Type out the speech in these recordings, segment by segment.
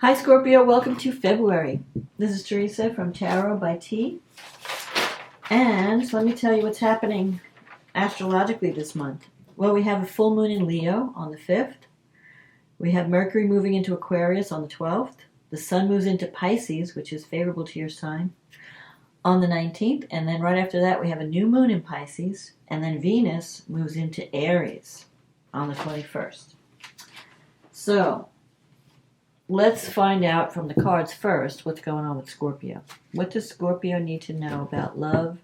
Hi Scorpio, welcome to February. This is Teresa from Tarot by T. And let me tell you what's happening astrologically this month. Well, we have a full moon in Leo on the 5th. We have Mercury moving into Aquarius on the 12th. The Sun moves into Pisces, which is favorable to your sign, on the 19th. And then right after that, we have a new moon in Pisces. And then Venus moves into Aries on the 21st. So let's find out from the cards first what's going on with Scorpio. What does Scorpio need to know about love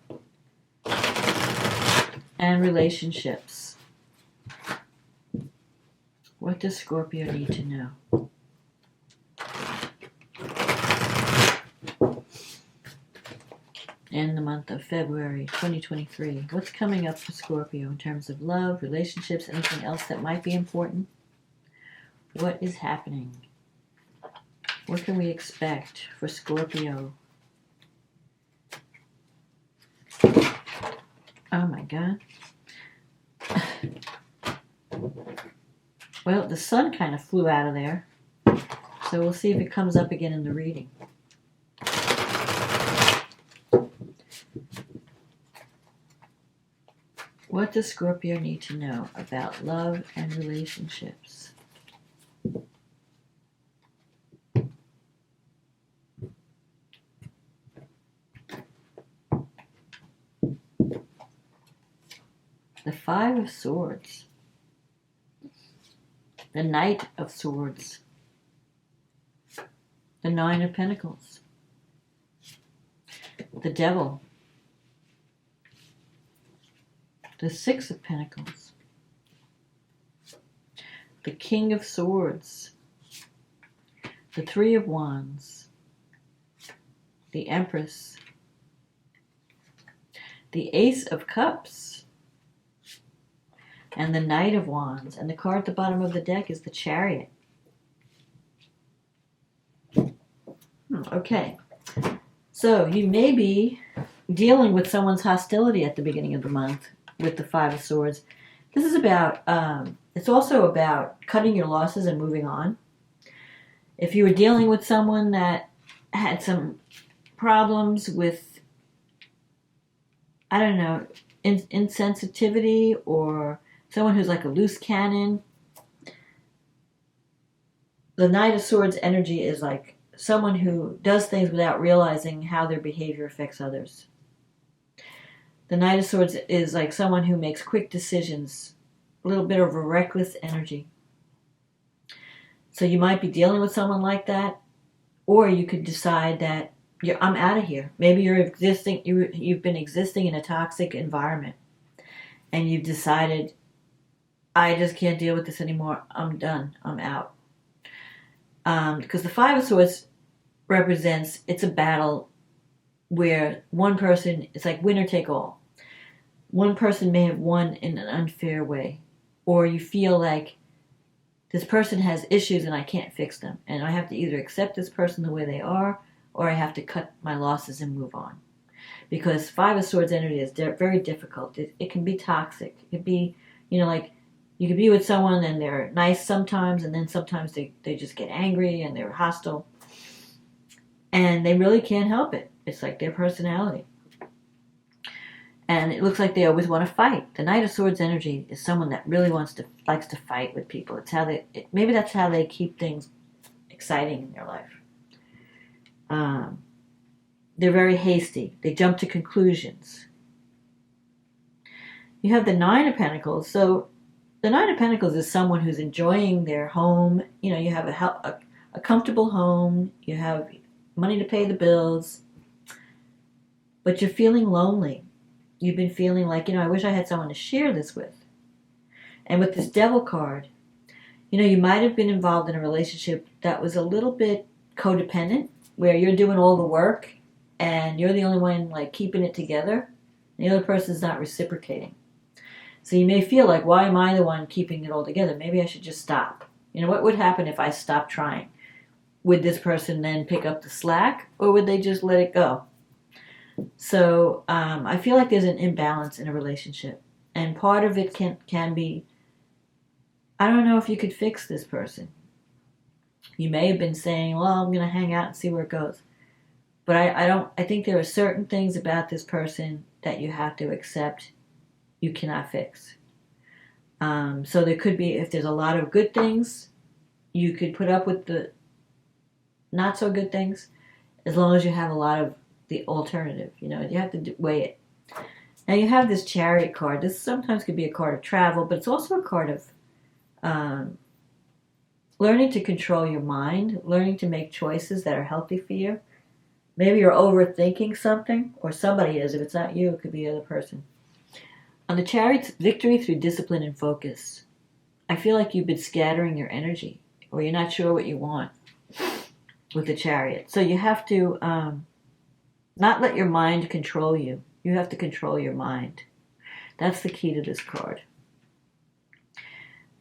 and relationships? What does Scorpio need to know? In the month of February 2023, what's coming up for Scorpio in terms of love, relationships, anything else that might be important? What is happening? What can we expect for Scorpio? Oh my God. Well, the Sun kind of flew out of there. So we'll see if it comes up again in the reading. What does Scorpio need to know about love and relationships? The Five of Swords, the Knight of Swords, the Nine of Pentacles, the Devil, the Six of Pentacles, the King of Swords, the Three of Wands, the Empress, the Ace of Cups, and the Knight of Wands. And the card at the bottom of the deck is the Chariot. Okay. So you may be dealing with someone's hostility at the beginning of the month with the Five of Swords. This is about, it's also about cutting your losses and moving on. If you were dealing with someone that had some problems with, I don't know, insensitivity, or someone who's like a loose cannon, the Knight of Swords energy is like someone who does things without realizing how their behavior affects others. The Knight of Swords is like someone who makes quick decisions, a little bit of a reckless energy. So you might be dealing with someone like that, or you could decide that I'm out of here. Maybe you've been existing in a toxic environment, and you've decided, I just can't deal with this anymore. I'm done. I'm out. Because the Five of Swords represents, it's a battle where one person, it's like winner take all. One person may have won in an unfair way, or you feel like this person has issues and I can't fix them, and I have to either accept this person the way they are, or I have to cut my losses and move on. Because Five of Swords energy is very difficult. It can be toxic. It could be, like, you could be with someone and they're nice sometimes, and then sometimes they just get angry and they're hostile. And they really can't help it. It's like their personality. And it looks like they always want to fight. The Knight of Swords energy is someone that really likes to fight with people. It's how maybe that's how they keep things exciting in their life. They're very hasty. They jump to conclusions. You have the Nine of Pentacles. So the Nine of Pentacles is someone who's enjoying their home. You have a comfortable home. You have money to pay the bills. But you're feeling lonely. You've been feeling like, I wish I had someone to share this with. And with this Devil card, you might have been involved in a relationship that was a little bit codependent, where you're doing all the work and you're the only one like keeping it together. The other person's not reciprocating. So you may feel like, why am I the one keeping it all together? Maybe I should just stop. What would happen if I stopped trying? Would this person then pick up the slack, or would they just let it go? So I feel like there's an imbalance in a relationship. And part of it can be, I don't know if you could fix this person. You may have been saying, well, I'm going to hang out and see where it goes. But I think there are certain things about this person that you have to accept you cannot fix. So there could be, if there's a lot of good things, you could put up with the not so good things, as long as you have a lot of the alternative. You have to weigh it. Now you have this Chariot card. This sometimes could be a card of travel, but it's also a card of learning to control your mind, learning to make choices that are healthy for you. Maybe you're overthinking something, or somebody is. If it's not you, it could be the other person. On the Chariot's victory through discipline and focus. I feel like you've been scattering your energy, or you're not sure what you want with the Chariot. So you have to not let your mind control you. You have to control your mind. That's the key to this card.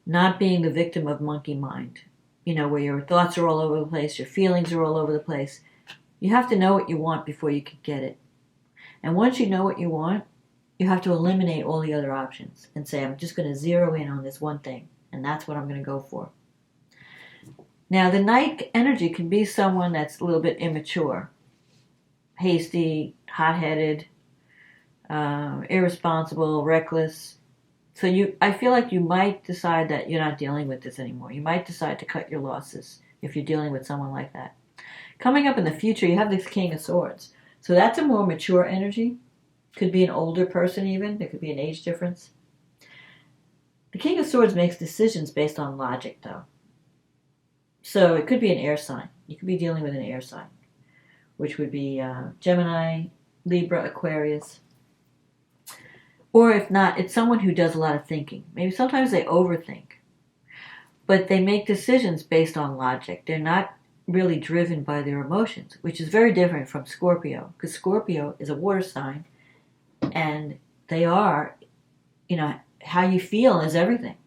Not being the victim of monkey mind, where your thoughts are all over the place, your feelings are all over the place. You have to know what you want before you can get it. And once you know what you want, you have to eliminate all the other options and say, I'm just going to zero in on this one thing, and that's what I'm going to go for. Now, the Knight energy can be someone that's a little bit immature, hasty, hot-headed, irresponsible, reckless. So I feel like you might decide that you're not dealing with this anymore. You might decide to cut your losses if you're dealing with someone like that. Coming up in the future, you have this King of Swords. So that's a more mature energy. Could be an older person even. There could be an age difference. The King of Swords makes decisions based on logic, though. So it could be an air sign. You could be dealing with an air sign, which would be Gemini, Libra, Aquarius. Or if not, it's someone who does a lot of thinking. Maybe sometimes they overthink. But they make decisions based on logic. They're not really driven by their emotions, which is very different from Scorpio. Because Scorpio is a water sign, and they are, how you feel is everything.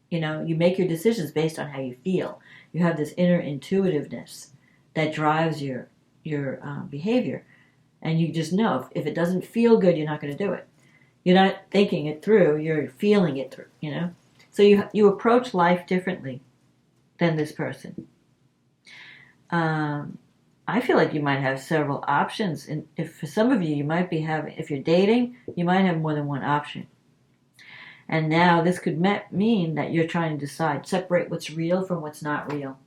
You make your decisions based on how you feel. You have this inner intuitiveness that drives your behavior. And you just know, if it doesn't feel good, you're not going to do it. You're not thinking it through, you're feeling it through, So you approach life differently than this person. I feel like you might have several options. And if for some of you, you might be having, if you're dating, you might have more than one option. And now this could mean that you're trying to decide, separate what's real from what's not real.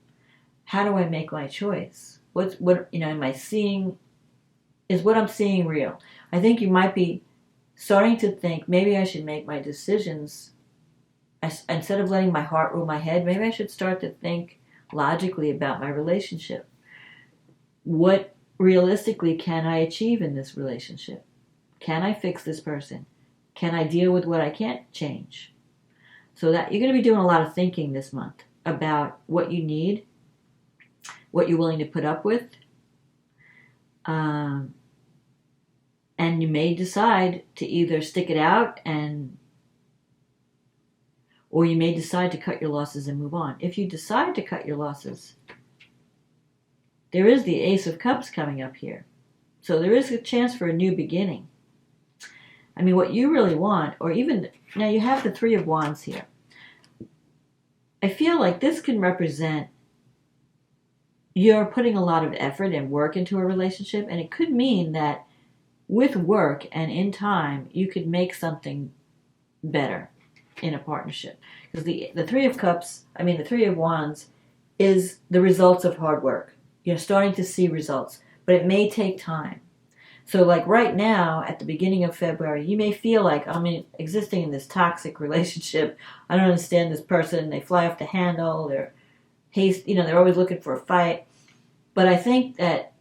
How do I make my choice? Am I seeing, is what I'm seeing real? I think you might be starting to think, maybe I should make my decisions, instead of letting my heart rule my head, maybe I should start to think logically about my relationship. What realistically can I achieve in this relationship? Can I fix this person? Can I deal with what I can't change? So that you're going to be doing a lot of thinking this month about what you need, what you're willing to put up with, and you may decide to either stick it out or you may decide to cut your losses and move on. If you decide to cut your losses, there is the Ace of Cups coming up here. So there is a chance for a new beginning. I mean, what you really want, or even, now you have the Three of Wands here. I feel like this can represent you're putting a lot of effort and work into a relationship, and it could mean that with work and in time, you could make something better in a partnership. Because the Three of Cups, the Three of Wands is the results of hard work. You're starting to see results, but it may take time. So like right now, at the beginning of February, you may feel like, existing in this toxic relationship. I don't understand this person. They fly off the handle. They're they're always looking for a fight. But I think that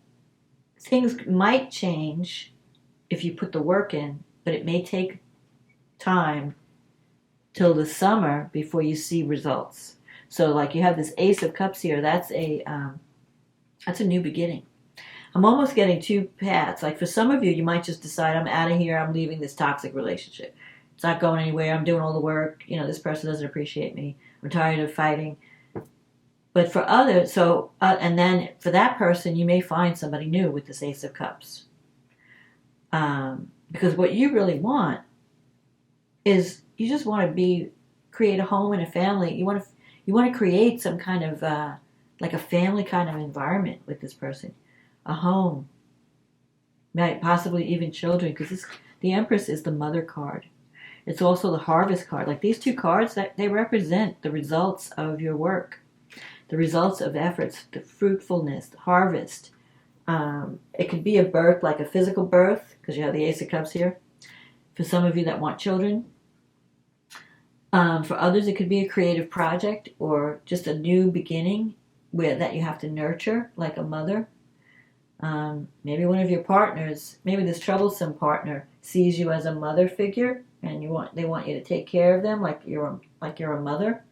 things might change if you put the work in, but it may take time till the summer before you see results. So like you have this Ace of Cups here, that's a new beginning. I'm almost getting two paths. Like for some of you, you might just decide, I'm out of here, I'm leaving this toxic relationship. It's not going anywhere, I'm doing all the work, this person doesn't appreciate me, I'm tired of fighting. But for others, and then for that person, you may find somebody new with this Ace of Cups. Because what you really want is you just want to create a home and a family. You want to create some kind of like a family kind of environment with this person, a home, might possibly even children, because the Empress is the mother card. It's also the harvest card. Like these two cards, that they represent the results of your work, the results of efforts, the fruitfulness, the harvest. It could be a birth, like a physical birth, because you have the Ace of Cups here. For some of you that want children. For others, it could be a creative project or just a new beginning that you have to nurture, like a mother. Maybe one of your partners, maybe this troublesome partner, sees you as a mother figure, and they want you to take care of them like you're a mother.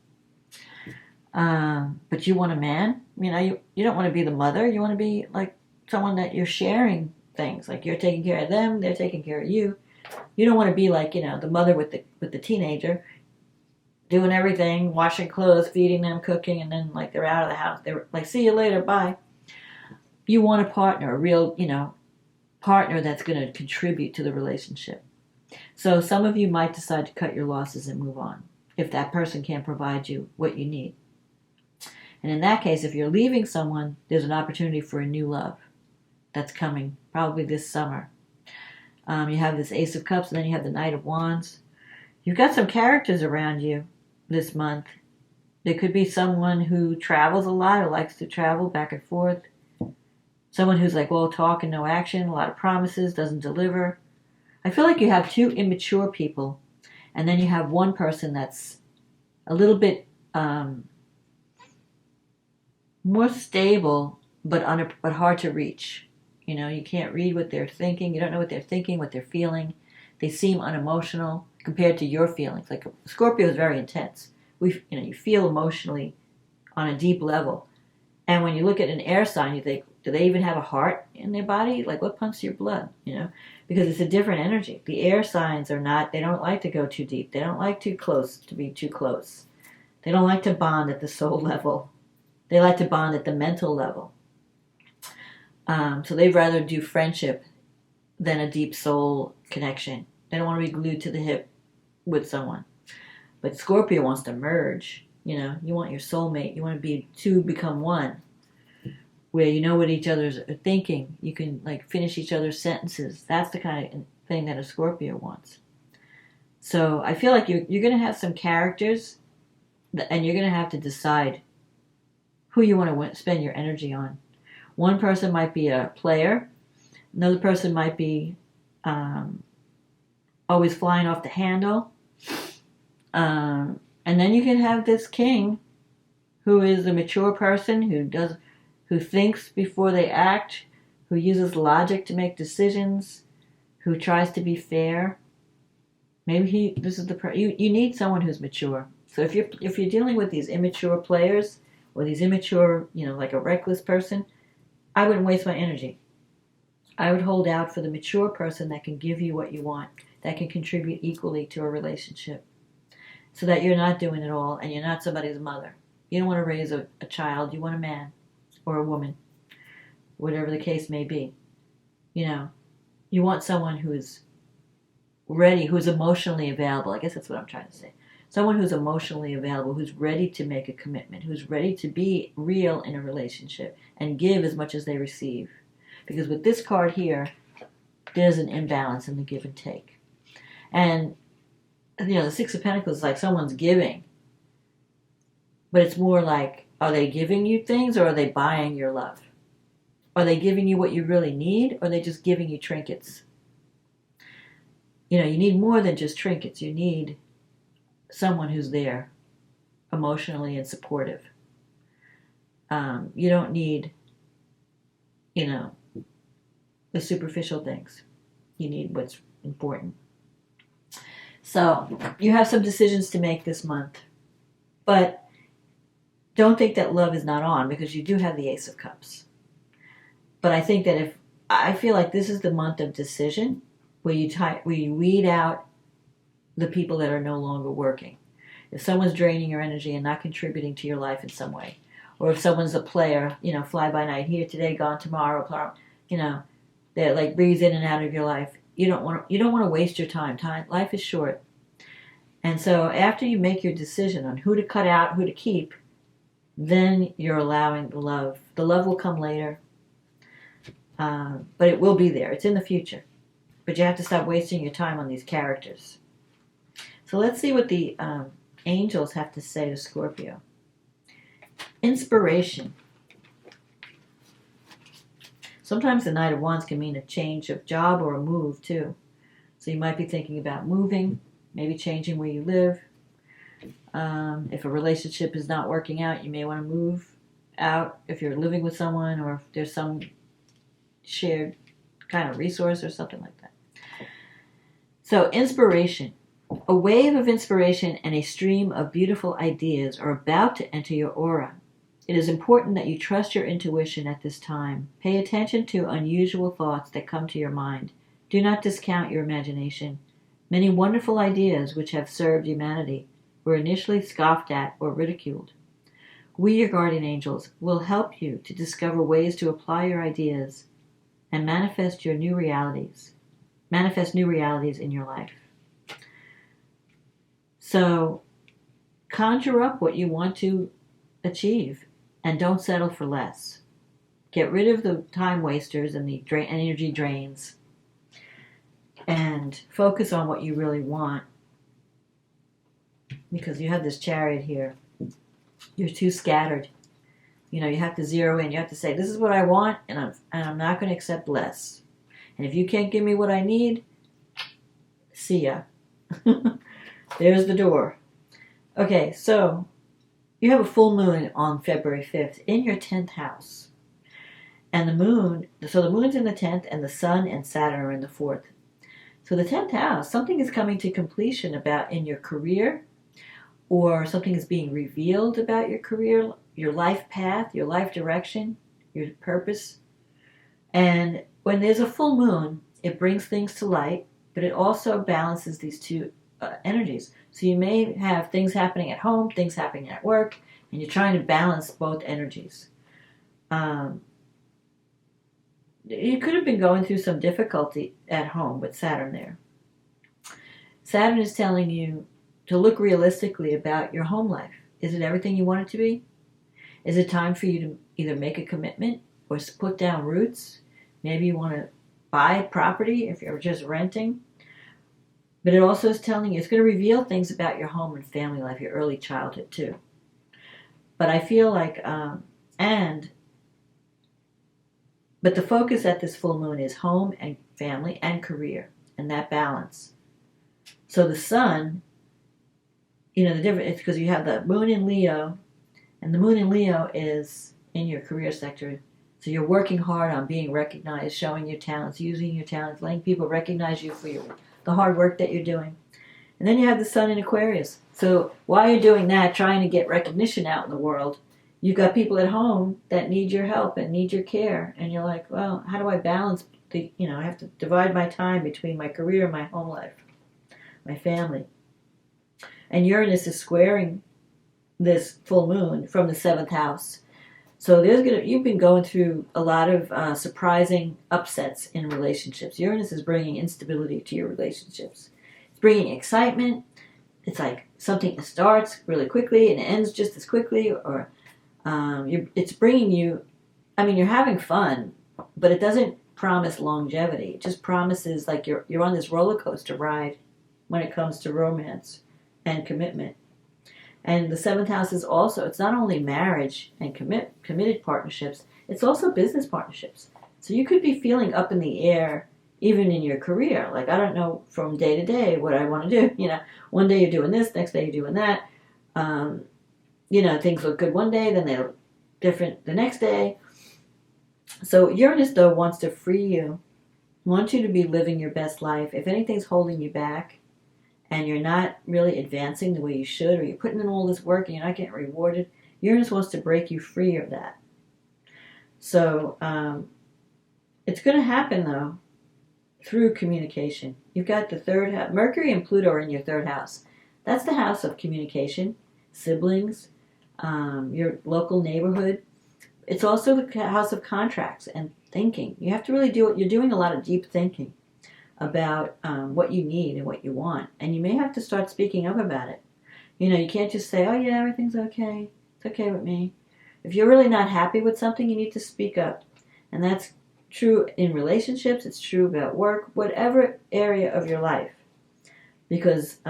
But you want a man. You don't want to be the mother. You want to be like someone that you're sharing things. Like you're taking care of them, they're taking care of you. You don't want to be like the mother with the teenager, doing everything, washing clothes, feeding them, cooking, and then like they're out of the house. They're like, see you later, bye. You want a partner, a real partner that's going to contribute to the relationship. So some of you might decide to cut your losses and move on if that person can't provide you what you need. And in that case, if you're leaving someone, there's an opportunity for a new love that's coming, probably this summer. You have this Ace of Cups, and then you have the Knight of Wands. You've got some characters around you this month. There could be someone who travels a lot or likes to travel back and forth. Someone who's like all talk and no action, a lot of promises, doesn't deliver. I feel like you have two immature people, and then you have one person that's a little bit more stable, but hard to reach. You can't read what they're thinking. You don't know what they're thinking, what they're feeling. They seem unemotional compared to your feelings. Like Scorpio is very intense. You feel emotionally on a deep level. And when you look at an air sign, you think, do they even have a heart in their body? Like what pumps your blood? Because it's a different energy. The air signs they don't like to go too deep. They don't like to be too close. They don't like to bond at the soul level. They like to bond at the mental level. So they'd rather do friendship than a deep soul connection. They don't want to be glued to the hip with someone. But Scorpio wants to merge. You want your soulmate. You want to become one, where you know what each other's thinking. You can finish each other's sentences. That's the kind of thing that a Scorpio wants. So I feel like you're going to have some characters, and you're going to have to decide who you want to spend your energy on. One person might be a player. Another person might be always flying off the handle. And then you can have this king who is a mature person who thinks before they act, who uses logic to make decisions, who tries to be fair. Maybe you need someone who's mature. So if you're dealing with these immature players or these immature, like a reckless person, I wouldn't waste my energy. I would hold out for the mature person that can give you what you want, that can contribute equally to a relationship, so that you're not doing it all and you're not somebody's mother. You don't want to raise a child. You want a man or a woman, whatever the case may be. You want someone who's ready, who's emotionally available. I guess that's what I'm trying to say. Someone who's emotionally available, who's ready to make a commitment, who's ready to be real in a relationship and give as much as they receive. Because with this card here, there's an imbalance in the give and take. And, the Six of Pentacles is like someone's giving. But it's more like, are they giving you things or are they buying your love? Are they giving you what you really need or are they just giving you trinkets? You need more than just trinkets. You need someone who's there emotionally and supportive. You don't need, the superficial things. You need what's important. So you have some decisions to make this month. But don't think that love is not on, because you do have the Ace of Cups. But I think that I feel like this is the month of decision, where you weed out the people that are no longer working. If someone's draining your energy and not contributing to your life in some way, or if someone's a player, fly by night, here today, gone tomorrow, that like breathes in and out of your life. You don't want to waste your time. Life is short. And so after you make your decision on who to cut out, who to keep, then you're allowing the love. The love will come later, but it will be there. It's in the future. But you have to stop wasting your time on these characters. So let's see what the angels have to say to Scorpio. Inspiration. Sometimes the Knight of Wands can mean a change of job or a move too. So you might be thinking about moving, maybe changing where you live. If a relationship is not working out, you may want to move out if you're living with someone, or if there's some shared kind of resource or something like that. So inspiration. A wave of inspiration and a stream of beautiful ideas are about to enter your aura. It is important that you trust your intuition at this time. Pay attention to unusual thoughts that come to your mind. Do not discount your imagination. Many wonderful ideas which have served humanity were initially scoffed at or ridiculed. We, your guardian angels, will help you to discover ways to apply your ideas and manifest new realities in your life. So, conjure up what you want to achieve and don't settle for less. Get rid of the time wasters and the energy drains and focus on what you really want. Because you have this Chariot here. You're too scattered. You have to zero in. You have to say, this is what I want, and I'm not going to accept less. And if you can't give me what I need, see ya. There's the door. Okay, so you have a full moon on February 5th in your 10th house. And the moon's in the 10th, and the sun and Saturn are in the 4th. So the 10th house, something is coming to completion about in your career, or something is being revealed about your career, your life path, your life direction, your purpose. And when there's a full moon, it brings things to light, but it also balances these two energies. So you may have things happening at home, things happening at work, and you're trying to balance both energies. You could have been going through some difficulty at home with Saturn there. Saturn is telling you to look realistically about your home life. Is it everything you want it to be? Is it time for you to either make a commitment or put down roots? Maybe you want to buy property if you're just renting. But it also is telling you, it's going to reveal things about your home and family life, your early childhood too. But I feel like, but the focus at this full moon is home and family and career, and that balance. So the sun, the difference, it's because you have the moon in Leo, and the moon in Leo is in your career sector. So you're working hard on being recognized, showing your talents, using your talents, letting people recognize you for the hard work that you're doing. And then you have the sun in Aquarius. So while you're doing that, trying to get recognition out in the world, you've got people at home that need your help and need your care. And you're like, well, how do I balance I have to divide my time between my career and my home life, my family. And Uranus is squaring this full moon from the 7th house. So you've been going through a lot of surprising upsets in relationships. Uranus is bringing instability to your relationships. It's bringing excitement. It's like something that starts really quickly and ends just as quickly, or it's bringing you, you're having fun, but it doesn't promise longevity. It just promises like you're on this roller coaster ride when it comes to romance and commitment. And the 7th house is also, it's not only marriage and committed partnerships, it's also business partnerships. So you could be feeling up in the air even in your career. Like, I don't know from day to day what I want to do. One day you're doing this, next day you're doing that. Things look good one day, then they look different the next day. So Uranus, though, wants to free you, wants you to be living your best life. If anything's holding you back, and you're not really advancing the way you should, or you're putting in all this work and you're not getting rewarded, Uranus wants to break you free of that. So it's going to happen, though, through communication. You've got the 3rd house. Mercury and Pluto are in your 3rd house. That's the house of communication, siblings, your local neighborhood. It's also the house of contracts and thinking. You have to really you're doing a lot of deep thinking about what you need and what you want. And you may have to start speaking up about it. You can't just say, oh yeah, everything's okay. It's okay with me. If you're really not happy with something, you need to speak up. And that's true in relationships. It's true about work, whatever area of your life. Because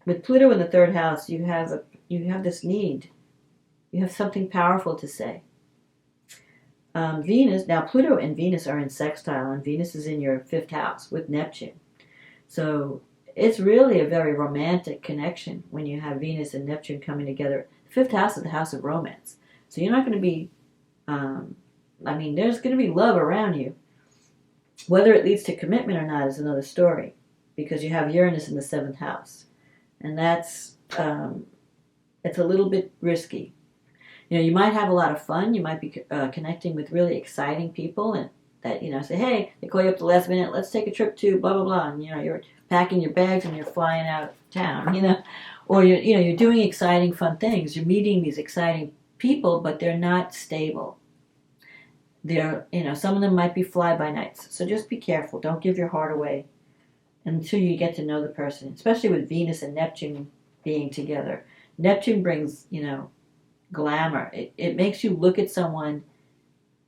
with Pluto in the third house, you have this need. You have something powerful to say. Venus, now Pluto and Venus are in sextile, and Venus is in your fifth house with Neptune. So it's really a very romantic connection when you have Venus and Neptune coming together. The fifth house is the house of romance. So you're not going to be, there's going to be love around you. Whether it leads to commitment or not is another story, because you have Uranus in the seventh house. And that's, it's a little bit risky. You might have a lot of fun. You might be connecting with really exciting people, and that, say, hey, they call you up the last minute, let's take a trip to blah, blah, blah. And, you're packing your bags and you're flying out of town, Or, you're doing exciting, fun things. You're meeting these exciting people, but they're not stable. They're, some of them might be fly-by-nights. So just be careful. Don't give your heart away until you get to know the person, especially with Venus and Neptune being together. Neptune brings, glamour. It makes you look at someone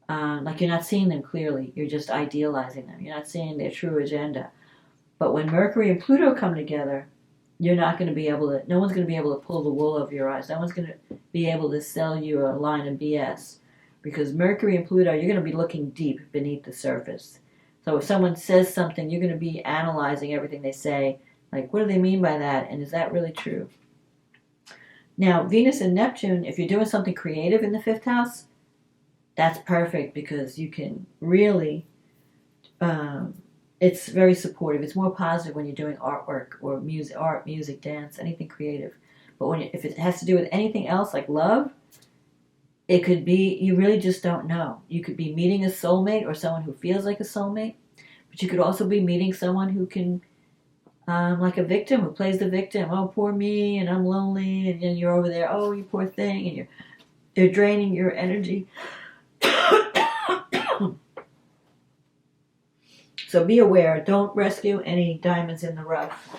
like you're not seeing them clearly. You're just idealizing them. You're not seeing their true agenda. But when Mercury and Pluto come together, you're not going to be able to, no one's going to be able to pull the wool over your eyes. No one's going to be able to sell you a line of BS. Because Mercury and Pluto, you're going to be looking deep beneath the surface. So if someone says something, you're going to be analyzing everything they say. Like, what do they mean by that? And is that really true? Now, Venus and Neptune, if you're doing something creative in the fifth house, that's perfect, because you can really, it's very supportive. It's more positive when you're doing artwork or music, dance, anything creative. But if it has to do with anything else like love, it could be, you really just don't know. You could be meeting a soulmate or someone who feels like a soulmate, but you could also be meeting someone who can, like a victim, who plays the victim. Oh, poor me, and I'm lonely, and then you're over there, oh, you poor thing, and they're draining your energy. So be aware. Don't rescue any diamonds in the rough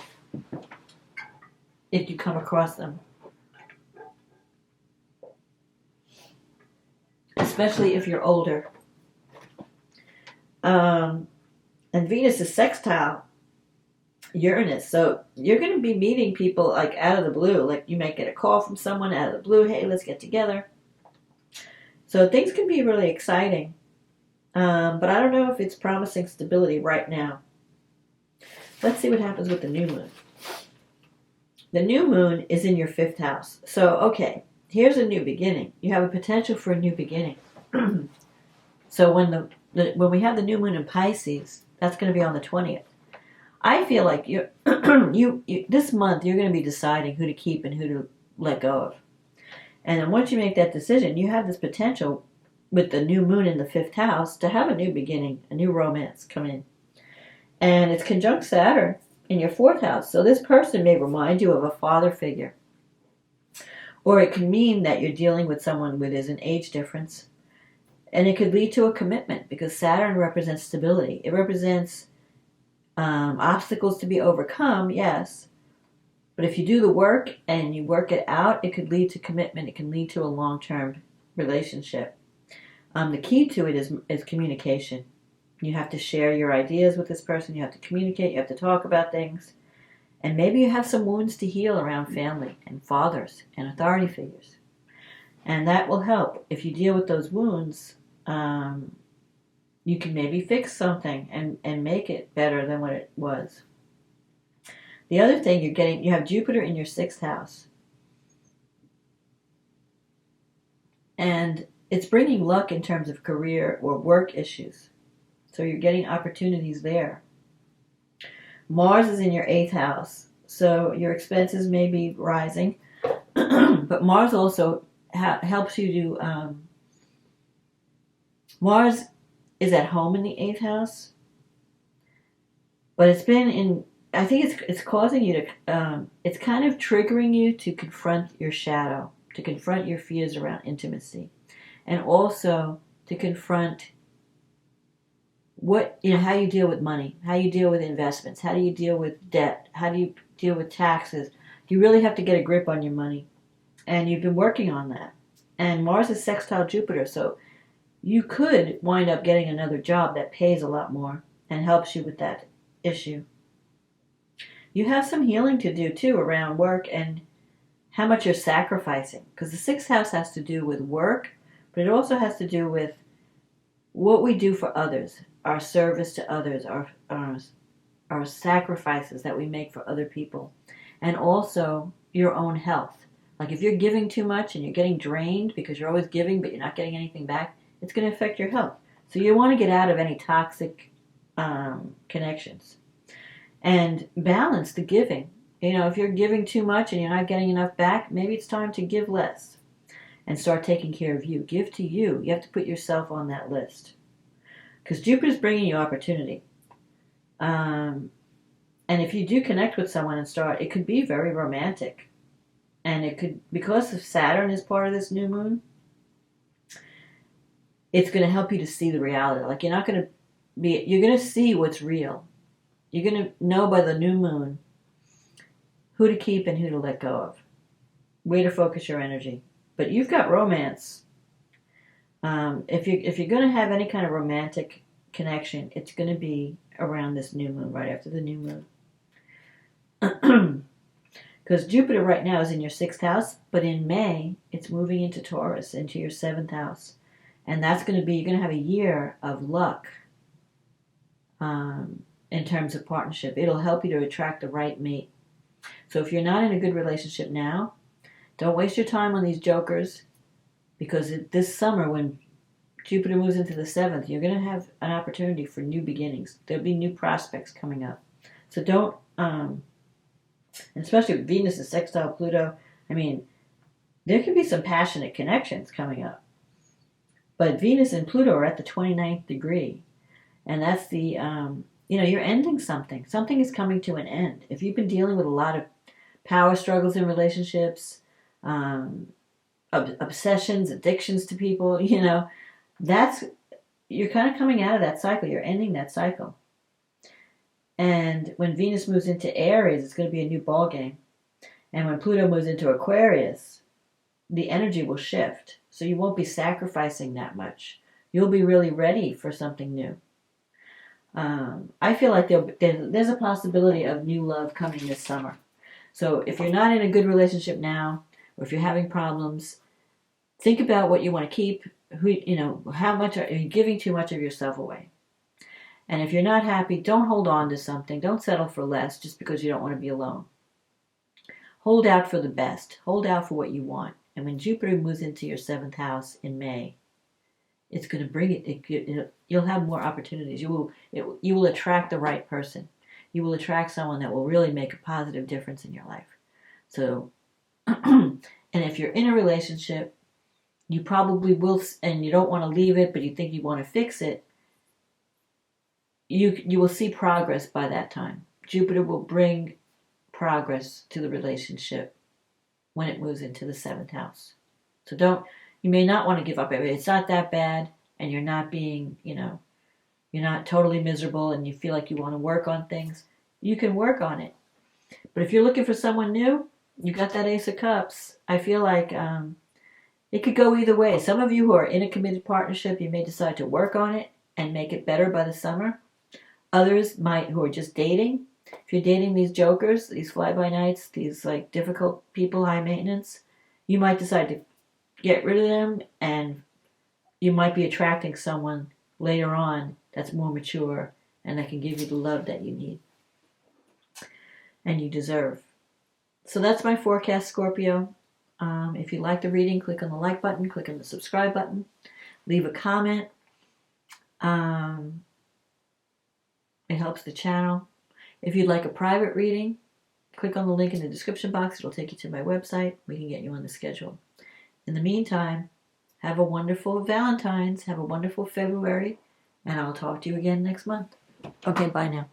if you come across them. Especially if you're older. And Venus is sextile Uranus. So you're going to be meeting people like out of the blue. Like you might get a call from someone out of the blue. Hey, let's get together. So things can be really exciting. But I don't know if it's promising stability right now. Let's see what happens with the new moon. The new moon is in your fifth house. So, okay, here's a new beginning. You have a potential for a new beginning. So when we have the new moon in Pisces, that's going to be on the 20th. I feel like this month you're going to be deciding who to keep and who to let go of. And then once you make that decision, you have this potential with the new moon in the fifth house to have a new beginning, a new romance come in. And it's conjunct Saturn in your fourth house. So this person may remind you of a father figure. Or it can mean that you're dealing with someone with an age difference. And it could lead to a commitment, because Saturn represents stability. It represents obstacles to be overcome, yes. But if you do the work and you work it out, it could lead to commitment. It can lead to a long-term relationship. The key to it is communication. You have to share your ideas with this person. You have to communicate. You have to talk about things. And maybe you have some wounds to heal around family and fathers and authority figures. And that will help. If you deal with those wounds, you can maybe fix something and make it better than what it was. The other thing you have Jupiter in your sixth house. And it's bringing luck in terms of career or work issues. So you're getting opportunities there. Mars is in your eighth house. So your expenses may be rising. But Mars also helps you to... Mars is at home in the eighth house. But it's been in... I think it's causing you to... it's kind of triggering you to confront your shadow. To confront your fears around intimacy. And also to confront how you deal with money, how you deal with investments, how do you deal with debt, how do you deal with taxes. You really have to get a grip on your money. And you've been working on that. And Mars is sextile Jupiter, so you could wind up getting another job that pays a lot more and helps you with that issue. You have some healing to do too around work and how much you're sacrificing, because the sixth house has to do with work, but it also has to do with what we do for others, our service to others, our sacrifices that we make for other people, and also your own health. Like if you're giving too much and you're getting drained because you're always giving but you're not getting anything back, it's going to affect your health. So you want to get out of any toxic connections and balance the giving. You know, if you're giving too much and you're not getting enough back, maybe it's time to give less and start taking care of you. Give to you. You have to put yourself on that list because Jupiter's bringing you opportunity. And if you do connect with someone and start, it could be very romantic. And it could, because of Saturn is part of this new moon, it's going to help you to see the reality. Like you're going to see what's real. You're going to know by the new moon who to keep and who to let go of. Where to focus your energy. But you've got romance. If you're going to have any kind of romantic connection, it's going to be around this new moon, right after the new moon. Because Jupiter right now is in your 6th house, but in May, it's moving into Taurus, into your 7th house. And that's going to be, you're going to have a year of luck in terms of partnership. It'll help you to attract the right mate. So if you're not in a good relationship now, don't waste your time on these jokers, because this summer when Jupiter moves into the 7th, you're going to have an opportunity for new beginnings. There'll be new prospects coming up. So don't, and especially with Venus is sextile Pluto, I mean, there could be some passionate connections coming up. But Venus and Pluto are at the 29th degree. And that's the, you're ending something. Something is coming to an end. If you've been dealing with a lot of power struggles in relationships, obsessions, addictions to people, you're kind of coming out of that cycle. You're ending that cycle. And when Venus moves into Aries, it's going to be a new ball game. And when Pluto moves into Aquarius, the energy will shift. So you won't be sacrificing that much. You'll be really ready for something new. I feel like there's a possibility of new love coming this summer. So if you're not in a good relationship now, or if you're having problems, think about what you want to keep. How much are you giving too much of yourself away? And if you're not happy, don't hold on to something. Don't settle for less just because you don't want to be alone. Hold out for the best. Hold out for what you want. And when Jupiter moves into your 7th house in May, it's going to bring it. You'll have more opportunities. You will attract the right person. You will attract someone that will really make a positive difference in your life. So, and if you're in a relationship, you probably will, and you don't want to leave it, but you think you want to fix it, you will see progress by that time. Jupiter will bring progress to the relationship when it moves into the 7th house. So you may not want to give up. It's not that bad, and you're not being, you're not totally miserable and you feel like you want to work on things. You can work on it. But if you're looking for someone new, you got that Ace of Cups. I feel like it could go either way. Some of you who are in a committed partnership, you may decide to work on it and make it better by the summer. Others who are just dating. If you're dating these jokers, these fly-by-nights, these like difficult people, high maintenance, you might decide to get rid of them, and you might be attracting someone later on that's more mature and that can give you the love that you need and you deserve. So that's my forecast, Scorpio. If you like the reading, click on the like button, click on the subscribe button, leave a comment. It helps the channel. If you'd like a private reading, click on the link in the description box. It'll take you to my website. We can get you on the schedule. In the meantime, have a wonderful Valentine's. Have a wonderful February. And I'll talk to you again next month. Okay, bye now.